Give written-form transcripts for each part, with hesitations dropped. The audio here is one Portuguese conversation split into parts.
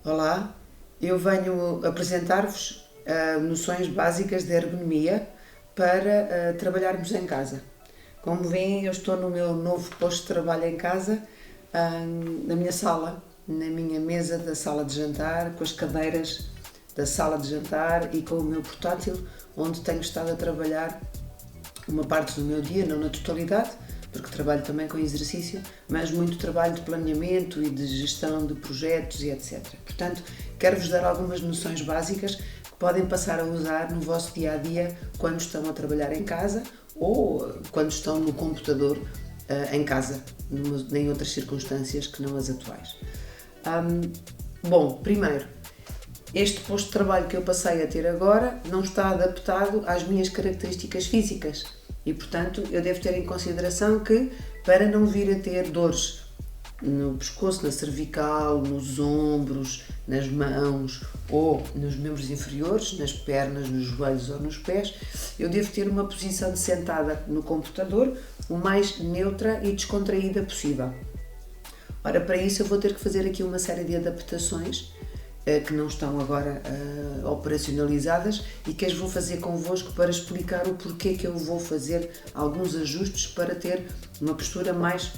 Olá, eu venho apresentar-vos noções básicas de ergonomia para trabalharmos em casa. Como veem, eu estou no meu novo posto de trabalho em casa, na minha sala, na minha mesa da sala de jantar, com as cadeiras da sala de jantar e com o meu portátil, onde tenho estado a trabalhar uma parte do meu dia, não na totalidade, porque trabalho também com exercício, mas muito trabalho de planeamento e de gestão de projetos e etc. Portanto, quero-vos dar algumas noções básicas que podem passar a usar no vosso dia-a-dia quando estão a trabalhar em casa ou quando estão no computador em casa, em outras circunstâncias que não as atuais. Bom, primeiro, este posto de trabalho que eu passei a ter agora não está adaptado às minhas características físicas e, portanto, eu devo ter em consideração que, para não vir a ter dores no pescoço, na cervical, nos ombros, nas mãos ou nos membros inferiores, nas pernas, nos joelhos ou nos pés, eu devo ter uma posição de sentada no computador o mais neutra e descontraída possível. Ora, para isso eu vou ter que fazer aqui uma série de adaptações que não estão agora operacionalizadas e que as vou fazer convosco para explicar o porquê que eu vou fazer alguns ajustes para ter uma postura mais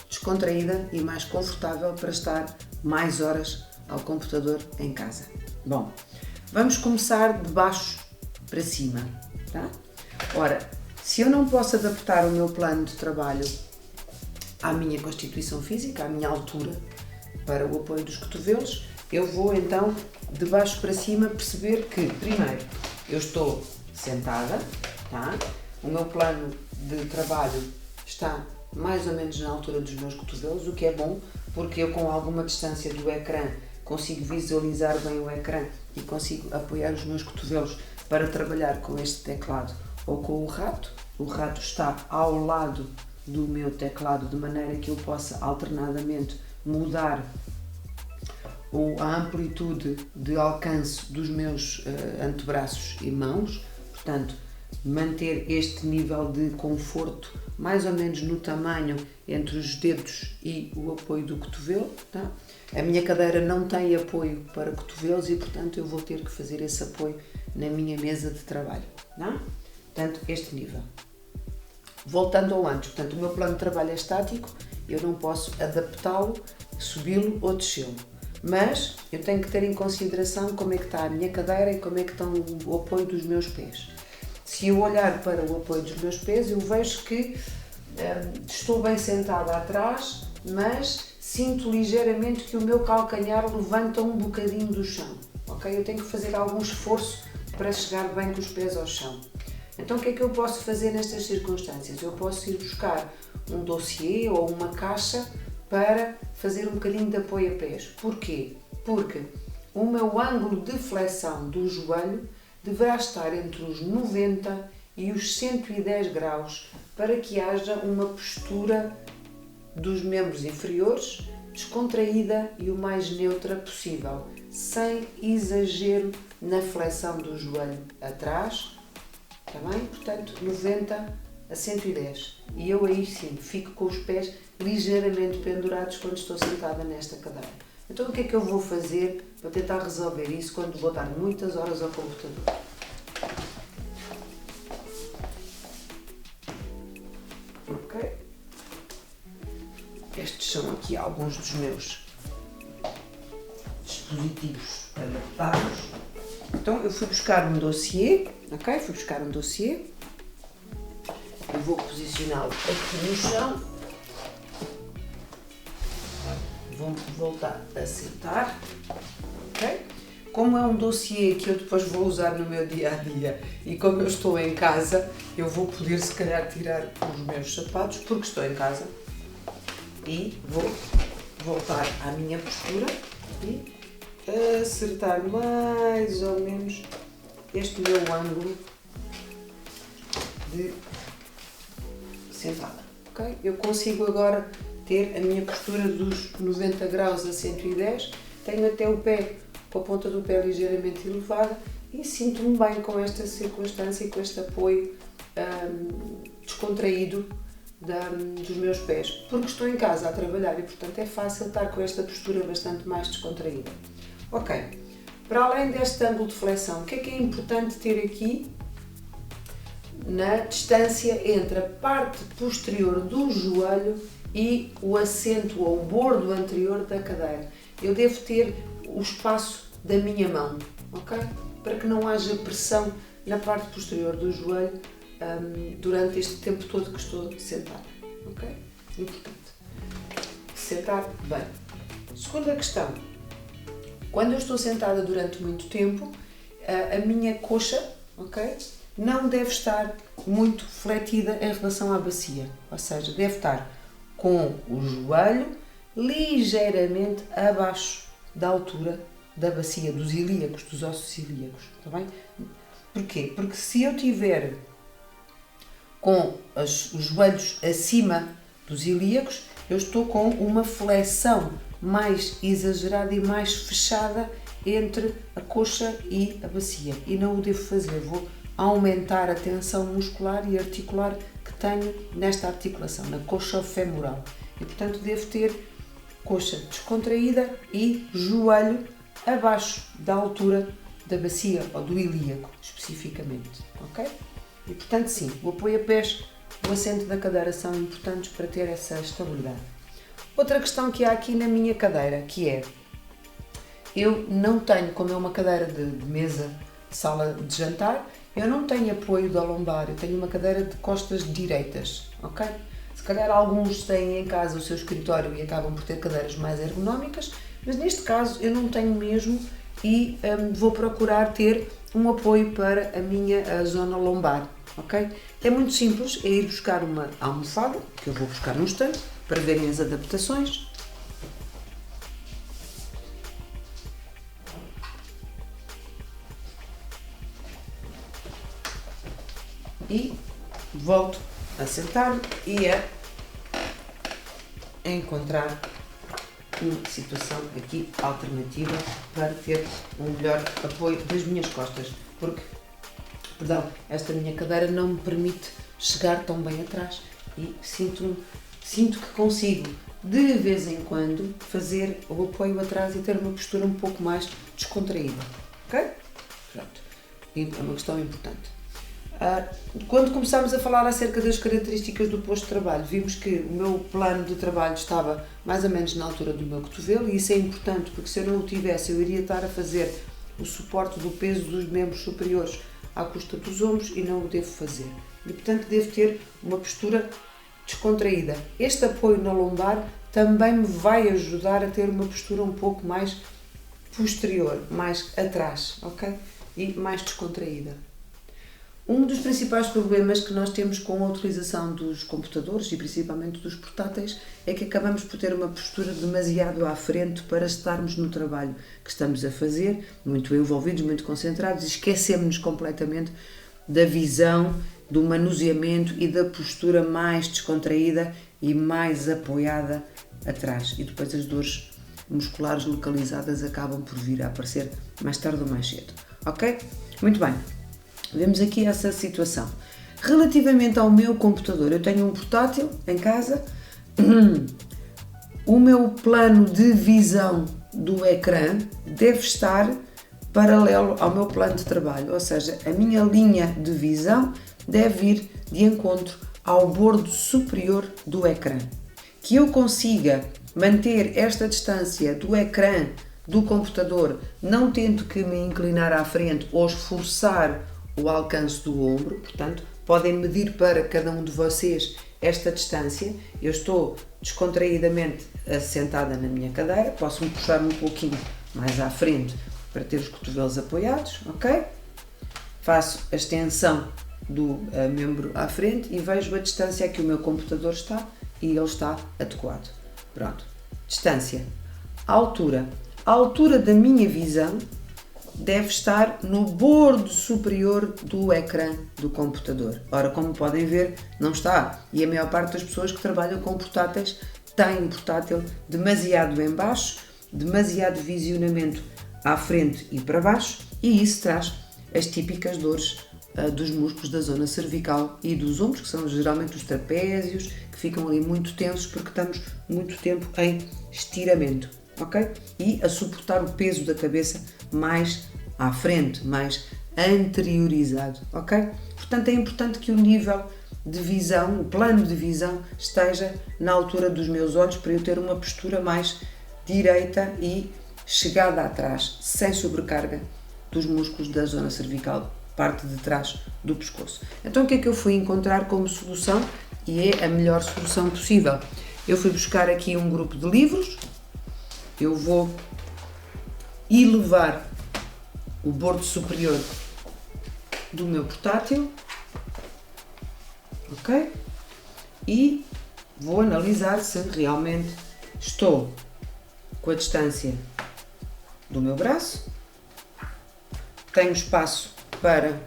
descontraída e mais confortável para estar mais horas ao computador em casa. Bom, vamos começar de baixo para cima, tá? Ora, se eu não posso adaptar o meu plano de trabalho à minha constituição física, à minha altura, para o apoio dos cotovelos, eu vou então de baixo para cima perceber que, primeiro, eu estou sentada, tá? O meu plano de trabalho está mais ou menos na altura dos meus cotovelos, o que é bom, porque eu com alguma distância do ecrã consigo visualizar bem o ecrã e consigo apoiar os meus cotovelos para trabalhar com este teclado ou com o rato. O rato está ao lado do meu teclado de maneira que eu possa alternadamente mudar a amplitude de alcance dos meus antebraços e mãos, portanto, manter este nível de conforto mais ou menos no tamanho entre os dedos e o apoio do cotovelo. Tá? A minha cadeira não tem apoio para cotovelos e, portanto, eu vou ter que fazer esse apoio na minha mesa de trabalho. Tá? Portanto, este nível. Voltando ao antes, portanto, o meu plano de trabalho é estático, eu não posso adaptá-lo, subi-lo ou descê-lo. Mas eu tenho que ter em consideração como é que está a minha cadeira e como é que está o apoio dos meus pés. Se eu olhar para o apoio dos meus pés, eu vejo que estou bem sentada atrás, mas sinto ligeiramente que o meu calcanhar levanta um bocadinho do chão. Okay? Eu tenho que fazer algum esforço para chegar bem com os pés ao chão. Então o que é que eu posso fazer nestas circunstâncias? Eu posso ir buscar um dossiê ou uma caixa para fazer um bocadinho de apoio a pés. Porquê? Porque o meu ângulo de flexão do joelho deverá estar entre os 90 e os 110 graus para que haja uma postura dos membros inferiores descontraída e o mais neutra possível, sem exagero na flexão do joelho atrás, está bem? Portanto, 90 a 110. E eu aí sim fico com os pés ligeiramente pendurados quando estou sentada nesta cadeira. Então o que é que eu vou fazer para tentar resolver isso quando vou dar muitas horas ao computador? Ok? Estes são aqui alguns dos meus dispositivos adaptados. Então eu fui buscar um dossiê, ok? Fui buscar um dossiê. Eu vou posicioná-lo aqui no chão. Vou voltar a sentar, ok? Como é um dossiê que eu depois vou usar no meu dia-a-dia e como eu estou em casa, eu vou poder se calhar tirar os meus sapatos porque estou em casa e vou voltar à minha postura e acertar mais ou menos este meu ângulo de sentada, ok? Eu consigo agora ter a minha postura dos 90 graus a 110, tenho até o pé, com a ponta do pé ligeiramente elevada e sinto-me bem com esta circunstância e com este apoio descontraído dos meus pés, porque estou em casa a trabalhar e portanto é fácil estar com esta postura bastante mais descontraída. Ok, para além deste ângulo de flexão, o que é importante ter aqui na distância entre a parte posterior do joelho e o assento ou o bordo anterior da cadeira? Eu devo ter o espaço da minha mão, ok? Para que não haja pressão na parte posterior do joelho durante este tempo todo que estou sentada, ok? Importante. Sentar bem. Segunda questão. Quando eu estou sentada durante muito tempo, a minha coxa, ok, não deve estar muito fletida em relação à bacia, ou seja, deve estar com o joelho ligeiramente abaixo da altura da bacia, dos ilíacos, dos ossos ilíacos, está bem? Porquê? Porque se eu tiver com os joelhos acima dos ilíacos, eu estou com uma flexão mais exagerada e mais fechada entre a coxa e a bacia, e não o devo fazer, vou aumentar a tensão muscular e articular que tenho nesta articulação, na coxa femoral, e portanto devo ter coxa descontraída e joelho abaixo da altura da bacia ou do ilíaco, especificamente, ok? E portanto sim, o apoio a pés, o assento da cadeira são importantes para ter essa estabilidade. Outra questão que há aqui na minha cadeira, que é, eu não tenho, como é uma cadeira de mesa, sala de jantar, eu não tenho apoio da lombar, eu tenho uma cadeira de costas direitas, ok? Se calhar alguns têm em casa o seu escritório e acabam por ter cadeiras mais ergonómicas, mas neste caso eu não tenho mesmo e vou procurar ter um apoio para a zona lombar, ok? É muito simples, é ir buscar uma almofada, que eu vou buscar num instante, para verem as adaptações. E volto a sentar-me e a encontrar uma situação aqui alternativa para ter um melhor apoio das minhas costas, porque, perdão, esta minha cadeira não me permite chegar tão bem atrás e sinto que consigo de vez em quando fazer o apoio atrás e ter uma postura um pouco mais descontraída, ok? Pronto, e é uma questão importante. Quando começámos a falar acerca das características do posto de trabalho, vimos que o meu plano de trabalho estava mais ou menos na altura do meu cotovelo, e isso é importante porque se eu não o tivesse eu iria estar a fazer o suporte do peso dos membros superiores à custa dos ombros e não o devo fazer. E portanto devo ter uma postura descontraída. Este apoio na lombar também me vai ajudar a ter uma postura um pouco mais posterior, mais atrás, ok? E mais descontraída. Um dos principais problemas que nós temos com a utilização dos computadores e principalmente dos portáteis é que acabamos por ter uma postura demasiado à frente para estarmos no trabalho que estamos a fazer, muito envolvidos, muito concentrados, e esquecemos-nos completamente da visão, do manuseamento e da postura mais descontraída e mais apoiada atrás. E depois as dores musculares localizadas acabam por vir a aparecer mais tarde ou mais cedo. Ok? Muito bem. Vemos aqui essa situação. Relativamente ao meu computador, eu tenho um portátil em casa. O meu plano de visão do ecrã deve estar paralelo ao meu plano de trabalho, ou seja, a minha linha de visão deve ir de encontro ao bordo superior do ecrã. Que eu consiga manter esta distância do ecrã do computador, não tendo que me inclinar à frente ou esforçar o alcance do ombro, portanto, podem medir para cada um de vocês esta distância. Eu estou descontraídamente sentada na minha cadeira, posso-me puxar um pouquinho mais à frente para ter os cotovelos apoiados, ok? Faço a extensão do membro à frente e vejo a distância a que o meu computador está e ele está adequado. Pronto. Distância. Altura. A altura da minha visão deve estar no bordo superior do ecrã do computador. Ora, como podem ver, não está. E a maior parte das pessoas que trabalham com portáteis têm um portátil demasiado em baixo, demasiado visionamento à frente e para baixo, e isso traz as típicas dores dos músculos da zona cervical e dos ombros, que são geralmente os trapézios, que ficam ali muito tensos porque estamos muito tempo em estiramento. ok? E a suportar o peso da cabeça mais à frente, mais anteriorizado, ok? Portanto, é importante que o nível de visão, o plano de visão, esteja na altura dos meus olhos para eu ter uma postura mais direita e chegada atrás, sem sobrecarga dos músculos da zona cervical, parte de trás do pescoço. Então, o que é que eu fui encontrar como solução? E é a melhor solução possível. Eu fui buscar aqui um grupo de livros, eu vou elevar o bordo superior do meu portátil, ok? E vou analisar se realmente estou com a distância do meu braço, tenho espaço para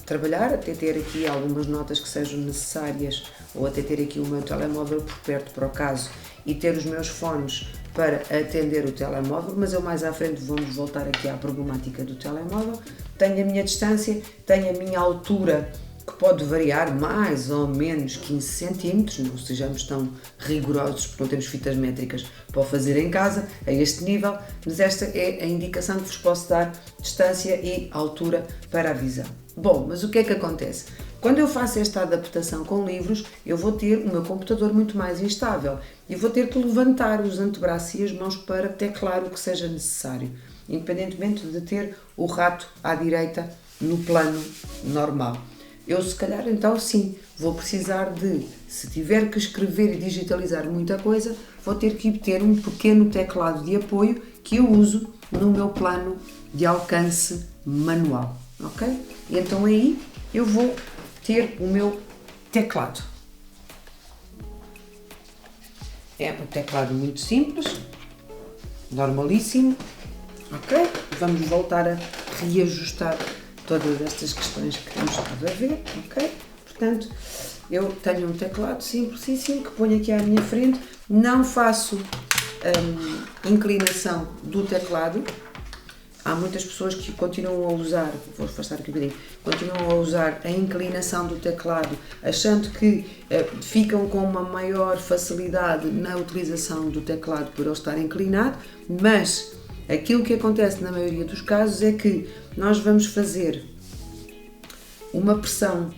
trabalhar, até ter aqui algumas notas que sejam necessárias ou até ter aqui o meu telemóvel por perto para o caso e ter os meus fones para atender o telemóvel, mas eu mais à frente vamos voltar aqui à problemática do telemóvel. Tenho a minha distância, tenho a minha altura, que pode variar mais ou menos 15 centímetros, não sejamos tão rigorosos porque não temos fitas métricas para o fazer em casa, a este nível, mas esta é a indicação que vos posso dar, distância e altura para a visão. Bom, mas o que é que acontece? Quando eu faço esta adaptação com livros, eu vou ter o meu computador muito mais instável e vou ter que levantar os antebraços e as mãos para teclar o que seja necessário, independentemente de ter o rato à direita no plano normal. Eu, se calhar, então, sim, vou precisar de, se tiver que escrever e digitalizar muita coisa, vou ter que ter um pequeno teclado de apoio que eu uso no meu plano de alcance manual, ok? E então aí eu vou ter o meu teclado. É um teclado muito simples, normalíssimo, ok? Vamos voltar a reajustar todas estas questões que temos estado a ver, ok? Portanto, eu tenho um teclado simplesíssimo que ponho aqui à minha frente, não faço inclinação do teclado. Há muitas pessoas que continuam a usar, vou afastar aqui um bocadinho, continuam a usar a inclinação do teclado, achando que ficam com uma maior facilidade na utilização do teclado por ele estar inclinado, mas aquilo que acontece na maioria dos casos é que nós vamos fazer uma pressão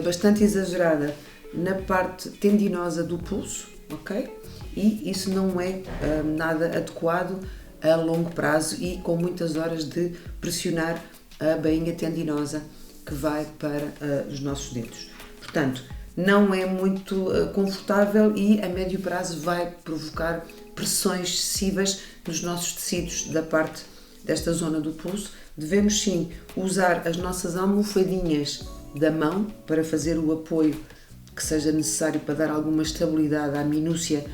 bastante exagerada na parte tendinosa do pulso, ok? E isso não é nada adequado a longo prazo e com muitas horas de pressionar a bainha tendinosa que vai para os nossos dedos. Portanto, não é muito confortável e a médio prazo vai provocar pressões excessivas nos nossos tecidos da parte desta zona do pulso. Devemos sim usar as nossas almofadinhas da mão para fazer o apoio que seja necessário para dar alguma estabilidade à minúcia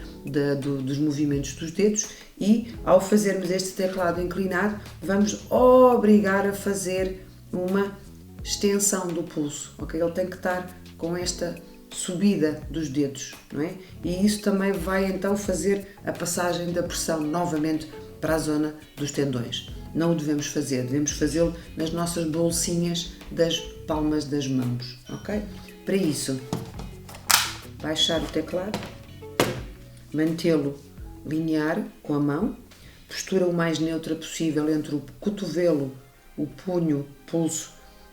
dos movimentos dos dedos e ao fazermos este teclado inclinado vamos obrigar a fazer uma extensão do pulso, ok? Ele tem que estar com esta subida dos dedos, não é? E isso também vai então fazer a passagem da pressão novamente para a zona dos tendões. Não o devemos fazer, devemos fazê-lo nas nossas bolsinhas das palmas das mãos, ok? Para isso, baixar o teclado, mantê-lo linear com a mão, postura o mais neutra possível entre o cotovelo, o punho, pulso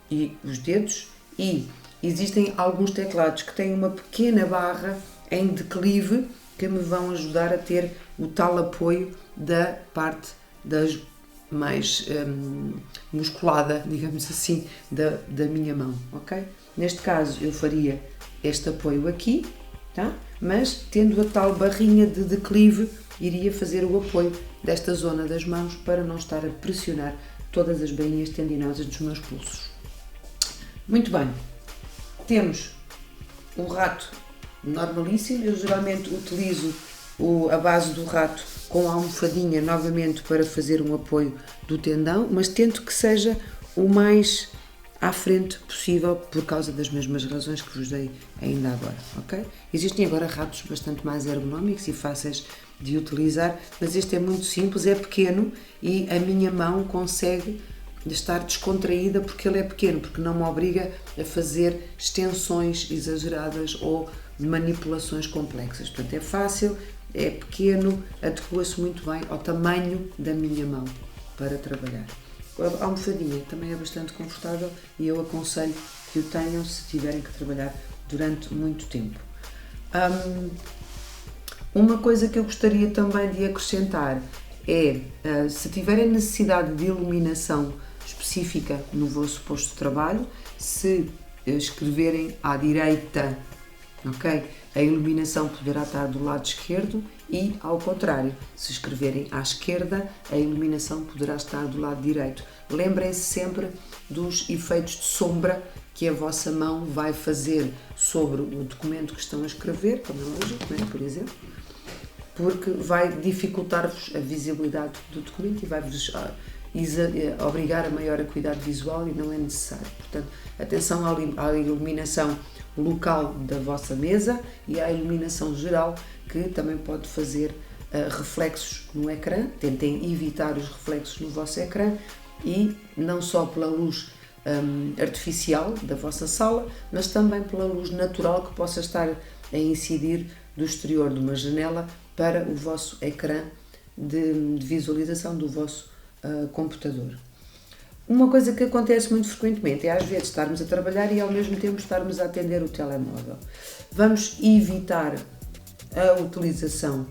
e os dedos, e existem alguns teclados que têm uma pequena barra em declive que me vão ajudar a ter o tal apoio da parte das mais musculada, digamos assim, da minha mão, ok? Neste caso eu faria este apoio aqui, tá? Mas tendo a tal barrinha de declive, iria fazer o apoio desta zona das mãos para não estar a pressionar todas as bainhas tendinosas dos meus pulsos. Muito bem, temos o rato normalíssimo, eu geralmente utilizo a base do rato com a almofadinha novamente para fazer um apoio do tendão, mas tento que seja o mais à frente possível por causa das mesmas razões que vos dei ainda agora, ok? Existem agora ratos bastante mais ergonómicos e fáceis de utilizar, mas este é muito simples, é pequeno e a minha mão consegue estar descontraída porque ele é pequeno, porque não me obriga a fazer extensões exageradas ou manipulações complexas. Portanto, é fácil, é pequeno, adequa-se muito bem ao tamanho da minha mão para trabalhar. A almofadinha também é bastante confortável e eu aconselho que o tenham se tiverem que trabalhar durante muito tempo. Uma coisa que eu gostaria também de acrescentar é, se tiverem necessidade de iluminação específica no vosso posto de trabalho, se escreverem à direita, ok? A iluminação poderá estar do lado esquerdo e ao contrário, se escreverem à esquerda, a iluminação poderá estar do lado direito. Lembrem-se sempre dos efeitos de sombra que a vossa mão vai fazer sobre o documento que estão a escrever, como é lógico, né, por exemplo, porque vai dificultar-vos a visibilidade do documento e vai-vos obrigar a maior acuidade visual e não é necessário. Portanto, atenção à iluminação local da vossa mesa e à iluminação geral, que também pode fazer reflexos no ecrã. Tentem evitar os reflexos no vosso ecrã e não só pela luz artificial da vossa sala, mas também pela luz natural que possa estar a incidir do exterior de uma janela para o vosso ecrã de visualização do vosso computador. Uma coisa que acontece muito frequentemente é às vezes estarmos a trabalhar e ao mesmo tempo estarmos a atender o telemóvel. Vamos evitar a utilização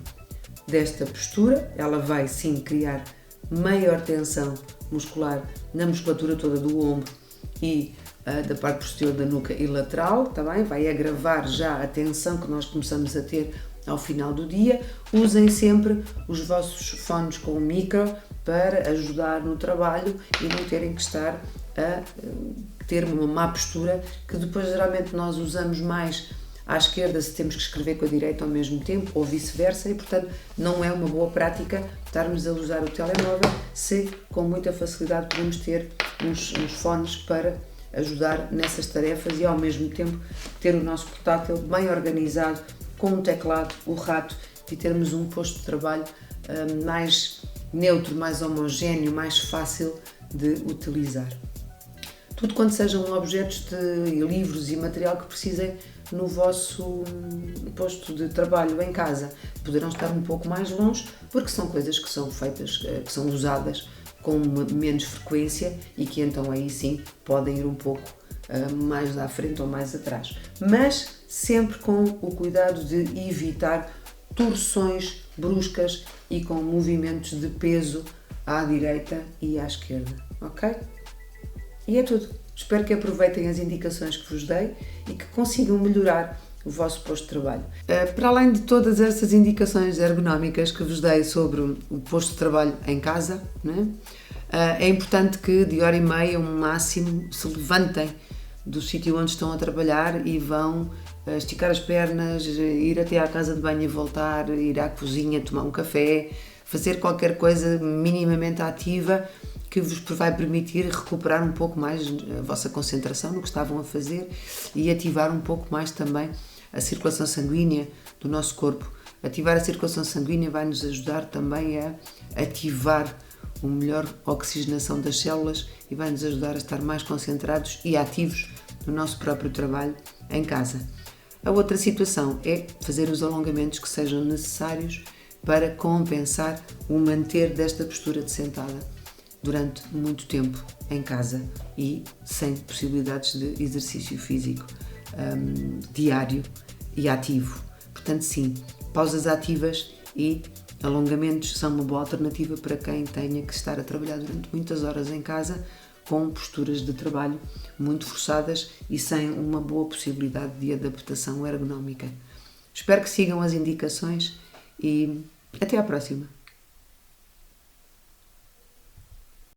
desta postura, ela vai sim criar maior tensão muscular na musculatura toda do ombro e da parte posterior da nuca e lateral, tá bem? Vai agravar já a tensão que nós começamos a ter ao final do dia. Usem sempre os vossos fones com micro para ajudar no trabalho e não terem que estar a ter uma má postura, que depois geralmente nós usamos mais à esquerda se temos que escrever com a direita ao mesmo tempo ou vice-versa e, portanto, não é uma boa prática estarmos a usar o telemóvel se com muita facilidade podemos ter uns fones para ajudar nessas tarefas e ao mesmo tempo ter o nosso portátil bem organizado com um teclado, o rato e termos um posto de trabalho mais neutro, mais homogéneo, mais fácil de utilizar. Tudo quanto sejam objetos de livros e material que precisem no vosso posto de trabalho em casa poderão estar um pouco mais longe porque são coisas que são feitas, que são usadas com menos frequência e que então aí sim podem ir um pouco mais à frente ou mais atrás, mas sempre com o cuidado de evitar torções bruscas e com movimentos de peso à direita e à esquerda, ok? E é tudo. Espero que aproveitem as indicações que vos dei e que consigam melhorar o vosso posto de trabalho. Para além de todas essas indicações ergonómicas que vos dei sobre o posto de trabalho em casa, né, é importante que de hora e meia, um máximo, se levantem do sítio onde estão a trabalhar e vão esticar as pernas, ir até à casa de banho e voltar, ir à cozinha, tomar um café, fazer qualquer coisa minimamente ativa que vos vai permitir recuperar um pouco mais a vossa concentração no que estavam a fazer e ativar um pouco mais também a circulação sanguínea do nosso corpo. Ativar a circulação sanguínea vai nos ajudar também a ativar uma melhor oxigenação das células e vai nos ajudar a estar mais concentrados e ativos no nosso próprio trabalho em casa. A outra situação é fazer os alongamentos que sejam necessários para compensar o manter desta postura de sentada durante muito tempo em casa e sem possibilidades de exercício físico diário e ativo. Portanto, sim, pausas ativas e alongamentos são uma boa alternativa para quem tenha que estar a trabalhar durante muitas horas em casa com posturas de trabalho muito forçadas e sem uma boa possibilidade de adaptação ergonómica. Espero que sigam as indicações e até à próxima!